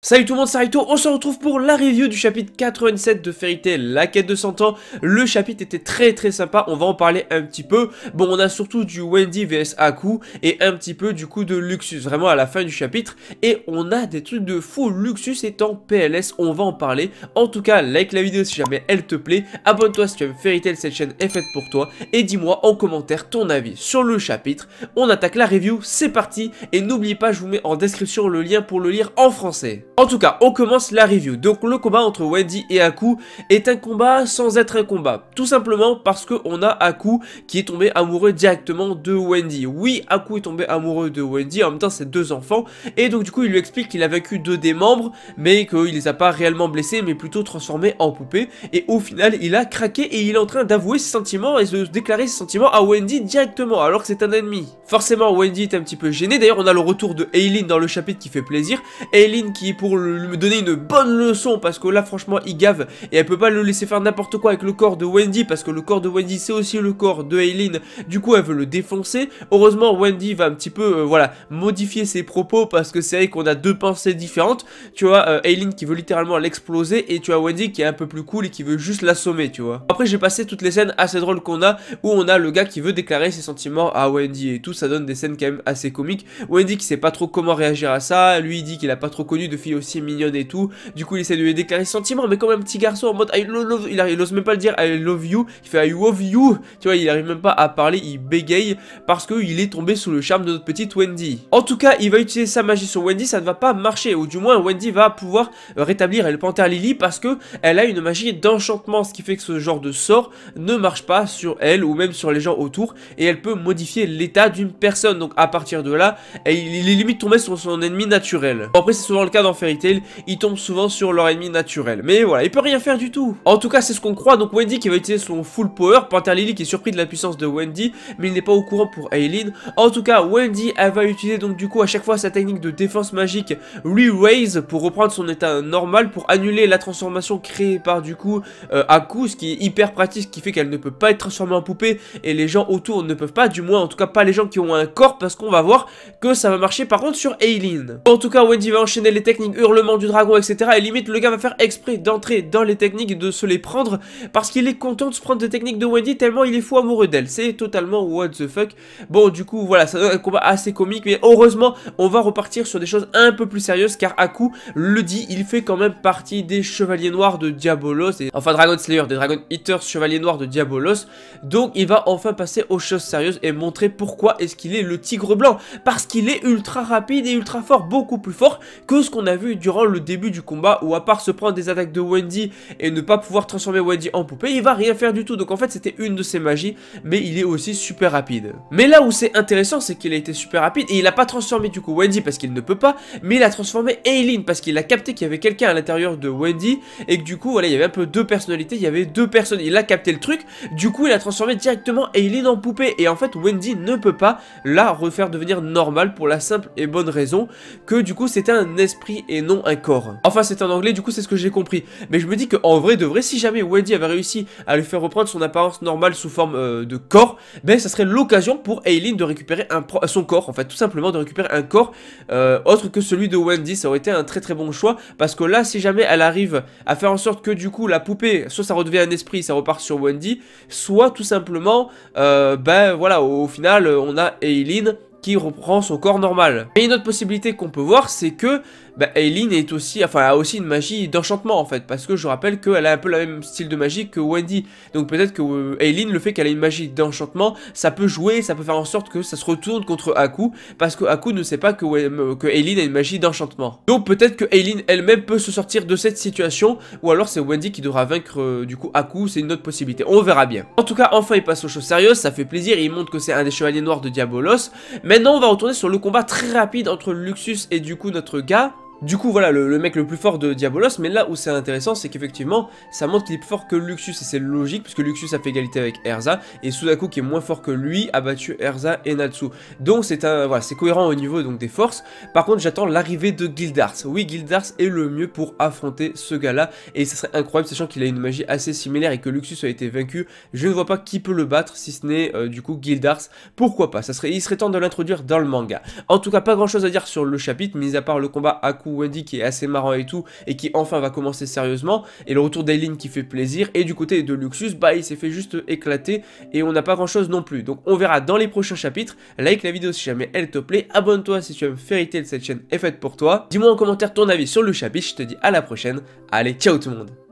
Salut tout le monde, c'est Raito, on se retrouve pour la review du chapitre 87 de Fairy Tail, la quête de 100 ans. Le chapitre était très sympa, on va en parler un petit peu. Bon, on a surtout du Wendy vs Aku et un petit peu du coup de Luxus, vraiment à la fin du chapitre. Et on a des trucs de fou, Luxus est en PLS, on va en parler. En tout cas, like la vidéo si jamais elle te plaît, abonne-toi si tu aimes Fairy Tail, cette chaîne est faite pour toi. Et dis-moi en commentaire ton avis sur le chapitre. On attaque la review, c'est parti. Et n'oubliez pas, je vous mets en description le lien pour le lire en français. En tout cas, on commence la review. Donc le combat entre Wendy et Aku est un combat sans être un combat. Tout simplement parce qu'on a Aku qui est tombé amoureux directement de Wendy. Oui, Aku est tombé amoureux de Wendy, en même temps c'est deux enfants. Et donc du coup il lui explique qu'il a vaincu deux des membres, mais qu'il les a pas réellement blessés, mais plutôt transformés en poupées. Et au final il a craqué et il est en train d'avouer ses sentiments et de déclarer ses sentiments à Wendy directement, alors que c'est un ennemi. Forcément Wendy est un petit peu gênée. D'ailleurs on a le retour de Aileen dans le chapitre qui fait plaisir. Aileen qui est pour lui donner une bonne leçon, parce que là franchement il gave et elle peut pas le laisser faire n'importe quoi avec le corps de Wendy, parce que le corps de Wendy c'est aussi le corps de Aileen. Du coup elle veut le défoncer. Heureusement Wendy va un petit peu voilà, modifier ses propos, parce que c'est vrai qu'on a deux pensées différentes. Tu vois, Aileen qui veut littéralement l'exploser, et tu as Wendy qui est un peu plus cool et qui veut juste l'assommer, tu vois. Après j'ai passé toutes les scènes assez drôles qu'on a, où on a le gars qui veut déclarer ses sentiments à Wendy et tout, ça donne des scènes quand même assez comiques. Wendy qui sait pas trop comment réagir à ça, lui il dit qu'il a pas trop connu de filles aussi mignonne et tout. Du coup il essaie de lui déclarer ses sentiments, mais comme un petit garçon en mode I love, il ose même pas le dire I love you, il fait I love you, tu vois, il arrive même pas à parler, il bégaye parce qu'il est tombé sous le charme de notre petite Wendy. En tout cas il va utiliser sa magie sur Wendy, ça ne va pas marcher, ou du moins Wendy va pouvoir rétablir le panthère Lily, parce que elle a une magie d'enchantement, ce qui fait que ce genre de sort ne marche pas sur elle ou même sur les gens autour, et elle peut modifier l'état d'une personne. Donc à partir de là il est limite tombé sur son ennemi naturel. Bon, après c'est souvent le cas dans Fairy Tail, ils tombent souvent sur leur ennemi naturel, mais voilà, il peut rien faire du tout. En tout cas c'est ce qu'on croit. Donc Wendy qui va utiliser son full power, Panthère Lily qui est surpris de la puissance de Wendy, mais il n'est pas au courant pour Aileen. En tout cas Wendy elle va utiliser donc du coup à chaque fois sa technique de défense magique Re-Raise pour reprendre son état normal, pour annuler la transformation créée par du coup Aku, ce qui est hyper pratique, ce qui fait qu'elle ne peut pas être transformée en poupée et les gens autour ne peuvent pas, du moins en tout cas pas les gens qui ont un corps, parce qu'on va voir que ça va marcher par contre sur Aileen. En tout cas Wendy va enchaîner les techniques hurlement du dragon etc, et limite le gars va faire exprès d'entrer dans les techniques et de se les prendre, parce qu'il est content de se prendre des techniques de Wendy tellement il est fou amoureux d'elle. C'est totalement what the fuck. Bon du coup voilà, ça donne un combat assez comique, mais heureusement on va repartir sur des choses un peu plus sérieuses, car Aku le dit, il fait quand même partie des chevaliers noirs de Diabolos, et enfin Dragon Slayer, des Dragon Eaters, chevaliers noirs de Diabolos. Donc il va enfin passer aux choses sérieuses et montrer pourquoi est-ce qu'il est le tigre blanc, parce qu'il est ultra rapide et ultra fort, beaucoup plus fort que ce qu'on a vu durant le début du combat, où à part se prendre des attaques de Wendy et ne pas pouvoir transformer Wendy en poupée, il va rien faire du tout. Donc en fait c'était une de ses magies, mais il est aussi super rapide. Mais là où c'est intéressant, c'est qu'il a été super rapide et il a pas transformé du coup Wendy parce qu'il ne peut pas, mais il a transformé Aileen parce qu'il a capté qu'il y avait quelqu'un à l'intérieur de Wendy, et que du coup voilà, il y avait un peu deux personnalités, il y avait deux personnes, il a capté le truc, du coup il a transformé directement Aileen en poupée. Et en fait Wendy ne peut pas la refaire devenir normale, pour la simple et bonne raison que du coup c'était un esprit et non un corps. Enfin c'est en anglais, du coup c'est ce que j'ai compris, mais je me dis qu'en vrai de vrai, si jamais Wendy avait réussi à lui faire reprendre son apparence normale sous forme de corps, ben ça serait l'occasion pour Aileen de récupérer son corps, en fait, tout simplement de récupérer un corps autre que celui de Wendy. Ça aurait été un très bon choix, parce que là si jamais elle arrive à faire en sorte que du coup la poupée, soit ça redevient un esprit, ça repart sur Wendy, soit tout simplement ben voilà, au final on a Aileen qui reprend son corps normal. Et une autre possibilité qu'on peut voir, c'est que Aileen est aussi, enfin, a aussi une magie d'enchantement en fait, parce que je rappelle qu'elle a un peu le même style de magie que Wendy. Donc peut-être que Aileen, le fait qu'elle ait une magie d'enchantement, ça peut jouer, ça peut faire en sorte que ça se retourne contre Aku, parce que Aku ne sait pas que Aileen a une magie d'enchantement. Donc peut-être que Aileen elle-même peut se sortir de cette situation, ou alors c'est Wendy qui devra vaincre du coup Aku, c'est une autre possibilité, on verra bien. En tout cas enfin il passe aux choses sérieuses, ça fait plaisir, il montre que c'est un des chevaliers noirs de Diabolos. Maintenant on va retourner sur le combat très rapide entre Luxus et du coup notre gars. Du coup voilà, le mec le plus fort de Diabolos, mais là où c'est intéressant, c'est qu'effectivement ça montre qu'il est plus fort que Luxus, et c'est logique puisque Luxus a fait égalité avec Erza, et Suzaku qui est moins fort que lui a battu Erza et Natsu. Donc c'est voilà, c'est cohérent au niveau donc des forces. Par contre j'attends l'arrivée de Gildars. Oui, Gildars est le mieux pour affronter ce gars là, et ça serait incroyable sachant qu'il a une magie assez similaire et que Luxus a été vaincu. Je ne vois pas qui peut le battre si ce n'est du coup Gildars. Pourquoi pas, il serait temps de l'introduire dans le manga. En tout cas pas grand chose à dire sur le chapitre, mis à part le combat Aku coup Wendy qui est assez marrant et tout, et qui enfin va commencer sérieusement, et le retour d'Aileen qui fait plaisir, et du côté de Luxus, bah il s'est fait juste éclater, et on n'a pas grand chose non plus. Donc on verra dans les prochains chapitres. Like la vidéo si jamais elle te plaît, abonne-toi si tu aimes Fairy Tail, cette chaîne est faite pour toi. Dis-moi en commentaire ton avis sur le chapitre, je te dis à la prochaine. Allez, ciao tout le monde.